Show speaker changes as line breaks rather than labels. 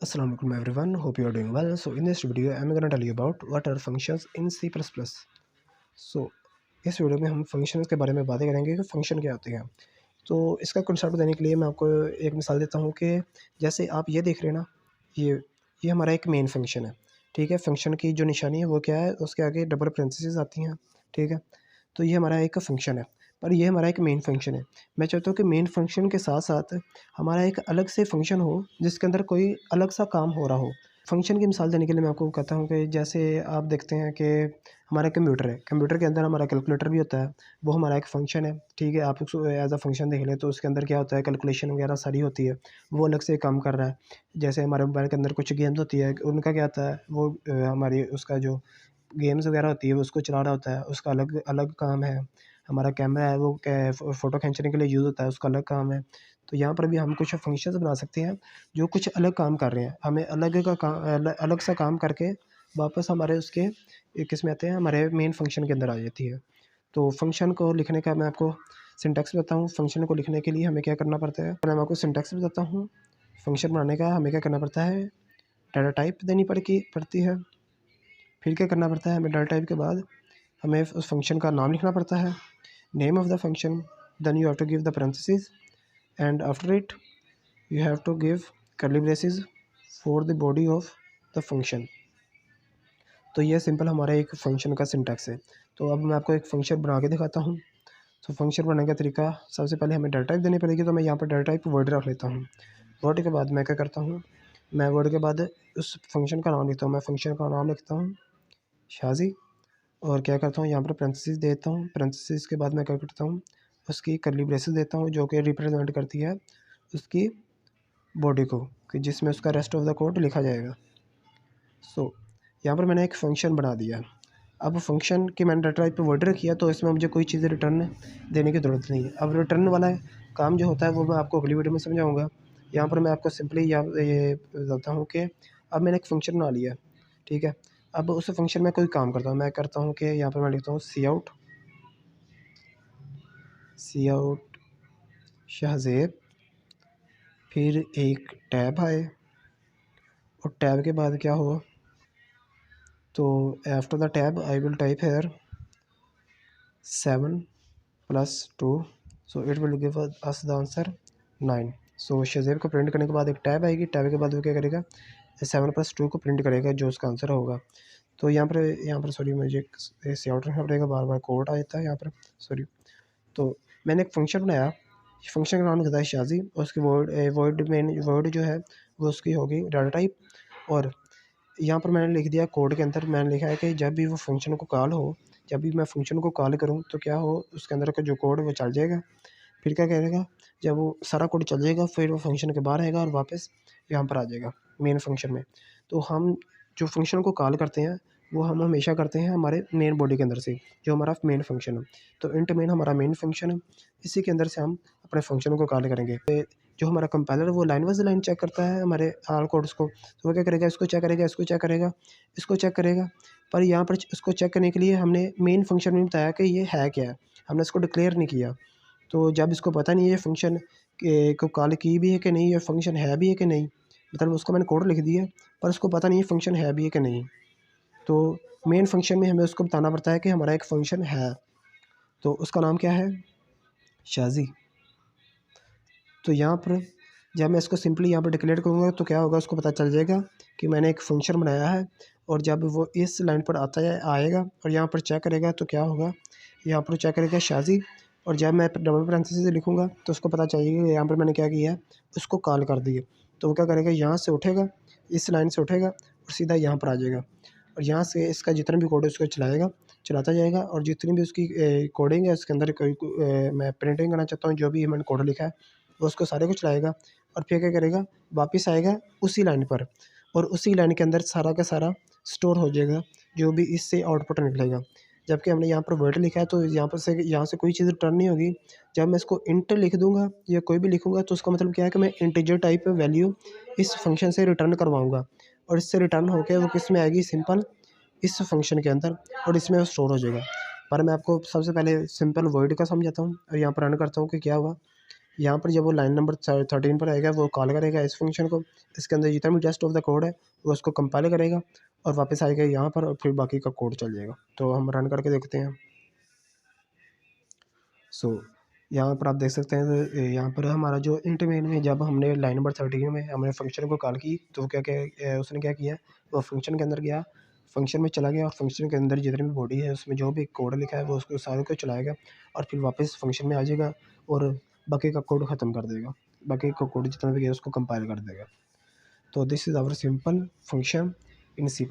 Assalamu alaikum everyone, hope you are doing well. So in this video I'm going to tell you about what are functions in C++. So इस video में हम functions के बारे में बातें करेंगे कि फंक्शन क्या होते हैं। तो इसका कंसेप्ट देने के लिए मैं आपको एक मिसाल देता हूँ कि जैसे आप ये देख रहे हैं ना, ये हमारा एक मेन फंक्शन है। ठीक है, फंक्शन की जो निशानी है वो क्या है, उसके आगे डबल पैरेंथेसिस आती हैं। ठीक है, तो ये हमारा एक फंक्शन है, पर ये हमारा एक मेन फंक्शन है। मैं चाहता हूँ कि मेन फंक्शन के साथ साथ हमारा एक अलग से फंक्शन हो जिसके अंदर कोई अलग सा काम हो रहा हो। फंक्शन की मिसाल देने के लिए मैं आपको कहता हूँ कि जैसे आप देखते हैं कि हमारा कंप्यूटर है, कंप्यूटर के अंदर हमारा कैलकुलेटर भी होता है, वो हमारा एक फ़ंक्शन है। ठीक है, आप उसको एज़ अ फ़ंक्शन देख लें तो उसके अंदर क्या होता है, कैलकुलेशन वगैरह सारी होती है, वो अलग से काम कर रहा है। जैसे हमारे मोबाइल के अंदर कुछ गेम्स होती है, उनका क्या होता है, वो हमारी उसका जो गेम्स वगैरह होती है वो उसको चला रहा होता है, उसका अलग अलग काम है। हमारा कैमरा है वो फ़ोटो खींचने के लिए यूज़ होता है, उसका अलग काम है। तो यहाँ पर भी हम कुछ फंक्शंस बना सकते हैं जो कुछ अलग काम कर रहे हैं, हमें अलग सा काम करके वापस हमारे उसके किस में आते हैं, हमारे मेन फंक्शन के अंदर आ जाती है। तो फंक्शन को लिखने का मैं आपको सिंटैक्स बताता हूँ। फंक्शन को लिखने के लिए हमें क्या करना पड़ता है, मैं आपको सिंटैक्स बताता हूँ। फंक्शन बनाने का हमें क्या करना पड़ता है, डाटा टाइप देनी पड़ती है। फिर क्या करना पड़ता है, हमें डाटा टाइप के बाद हमें उस फंक्शन का नाम लिखना पड़ता है, name of the function, then you have to give the parenthesis and after it you have to give curly braces for the body of the function. तो ये सिंपल हमारा एक फंक्शन का सिंटैक्स है। तो अब मैं आपको एक फंक्शन बना के दिखाता हूँ। तो फंक्शन बनाने का तरीका, सबसे पहले हमें डाटा टाइप देनी पड़ेगी, तो मैं यहाँ पर डाटा टाइप वर्ड रख लेता हूँ। वर्ड के बाद मैं क्या करता हूँ, मैं वर्ड के बाद उस फंक्शन का नाम लिखता हूँ। मैं फंक्शन का नाम लिखता हूँ शाजी, और क्या करता हूँ यहाँ पर पैरेंथेसिस देता हूँ। पैरेंथेसिस के बाद मैं क्या करता हूँ, उसकी कर्ली ब्रेसेस देता हूँ जो कि रिप्रेजेंट करती है उसकी बॉडी को, कि जिसमें उसका रेस्ट ऑफ द कोड लिखा जाएगा। सो यहाँ पर मैंने एक फ़ंक्शन बना दिया। अब फंक्शन की मैंने डाटा टाइप पे वर्ड रखी है, तो इसमें मुझे कोई चीज़ रिटर्न देने की ज़रूरत नहीं है। अब रिटर्न वाला काम जो होता है वो मैं आपको अगली वीडियो में समझाऊँगा। यहाँ पर मैं आपको सिंपली ये बताता हूँ कि अब मैंने एक फ़ंक्शन बना लिया है। ठीक है, अब उस फंक्शन में कोई काम करता हूँ, मैं करता हूँ कि यहाँ पर मैं लिखता हूँ सी आउट शाहज़ेब, फिर एक टैब आए, और टैब के बाद क्या हुआ, तो after the tab I will type hair 7 + 2, so it will give us the answer 9। सो शाहज़ेब को प्रिंट करने के बाद एक टैब आएगी, टैब के बाद वो क्या करेगा, 7 + 2 को प्रिंट करेगा जो उसका आंसर होगा। तो यहाँ पर सॉरी, मुझे सी आउट रखना पड़ेगा, बार बार कोड आ जाता है यहाँ पर, सॉरी। तो मैंने एक फ़ंक्शन बनाया, फ़ंक्शन का नाम लिखा है शाज़ी, और उसकी वर्ड जो है वो उसकी होगी डाटा टाइप। और यहाँ पर मैंने लिख दिया, कोड के अंदर मैंने लिखा है कि जब भी वो फंक्शन को कॉल हो, जब भी मैं फंक्शन को कॉल करूँ तो क्या हो, उसके अंदर का जो कोड वो चल जाएगा। फिर क्या करेगा, जब वो सारा कोड चल जाएगा फिर वो फंक्शन के बाहर आएगा और वापस यहाँ पर आ जाएगा मेन फंक्शन में। तो हम जो फंक्शन को कॉल करते हैं वो हम हमेशा करते हैं हमारे मेन बॉडी के अंदर से, जो हमारा मेन फंक्शन है। तो इंट मेन हमारा मेन फंक्शन है, इसी के अंदर से हम अपने फंक्शन को कॉल करेंगे। जो हमारा कंपाइलर वो लाइन वाइज लाइन चेक करता है हमारे आल कोड्स को, तो वो क्या करेगा, इसको चेक करेगा, इसको चेक करेगा, इसको चेक करेगा। पर यहाँ पर इसको चेक करने के लिए हमने मेन फंक्शन में बताया कि ये है क्या है, हमने इसको डिक्लेयर नहीं किया। तो जब इसको पता नहीं है ये फंक्शन को कॉल की भी है कि नहीं, ये फंक्शन है भी है कि नहीं, मतलब उसको मैंने कोड लिख दिया पर उसको पता नहीं है फंक्शन है भी है कि नहीं। तो मेन फंक्शन में हमें उसको बताना पड़ता है कि हमारा एक फंक्शन है, तो उसका नाम क्या है, शाज़ी। तो यहाँ पर जब मैं इसको सिंपली यहाँ पर डिक्लेयर करूँगा तो क्या होगा, उसको पता चल जाएगा कि मैंने एक फ़ंक्शन बनाया है। और जब वो इस लाइन पर आएगा और यहाँ पर चेक करेगा तो क्या होगा, यहाँ पर चेक करेगा शाज़ी, और जब मैं डबल पैरेंथेसिस से लिखूँगा तो उसको पता चलेगा कि यहाँ पर मैंने क्या किया है, उसको कॉल कर दिया। तो वो क्या करेगा, यहाँ से उठेगा, इस लाइन से उठेगा और सीधा यहाँ पर आ जाएगा, और यहाँ से इसका जितना भी कोड है उसको चलाता जाएगा। और जितनी भी उसकी कोडिंग है उसके अंदर कोई मैं प्रिंटिंग करना चाहता हूँ, जो भी मैंने कोड लिखा है वो उसको सारे को चलाएगा, और फिर क्या करेगा, वापस आएगा उसी लाइन पर, और उसी लाइन के अंदर सारा का सारा स्टोर हो जाएगा जो भी इससे आउटपुट निकलेगा। जबकि हमने यहाँ पर वर्ड लिखा है तो यहाँ से कोई चीज़ रिटर्न नहीं होगी। जब मैं इसको इंट लिख दूंगा या कोई भी लिखूंगा तो उसका मतलब क्या है कि मैं इंटीजर टाइप वैल्यू इस फंक्शन से रिटर्न करवाऊंगा, और इससे रिटर्न होकर वो किस में आएगी, सिंपल इस फंक्शन के अंदर, और इसमें वो स्टोर हो जाएगा। पर मैं आपको सबसे पहले सिंपल वर्ड का समझाता हूँ, और यहाँ पर रन करता हूँ कि क्या हुआ। यहाँ पर जब वो लाइन नंबर 13 पर आएगा वो कॉल करेगा इस फंक्शन को, इसके अंदर जितना भी टेस्ट ऑफ द कोड है वो उसको कंपाइल करेगा और वापस आएगा यहाँ पर और फिर बाकी का कोड चल जाएगा। तो हम रन करके देखते हैं। यहाँ पर आप देख सकते हैं यहाँ पर हमारा जो इंट मेन में जब हमने लाइन नंबर 13 में हमने फंक्शन को कॉल की तो क्या क्या उसने क्या किया, वो फंक्शन के अंदर गया, फंक्शन में चला गया और फंक्शन के अंदर जितनी भी बॉडी है उसमें जो भी कोड लिखा है वो उसको सारे को चलाएगा और फिर वापस फंक्शन में आ जाएगा और बाकी का कोड ख़त्म कर देगा, बाकी का कोड जितना भी गया उसको कंपाइल कर देगा। तो this is our simple function in C++।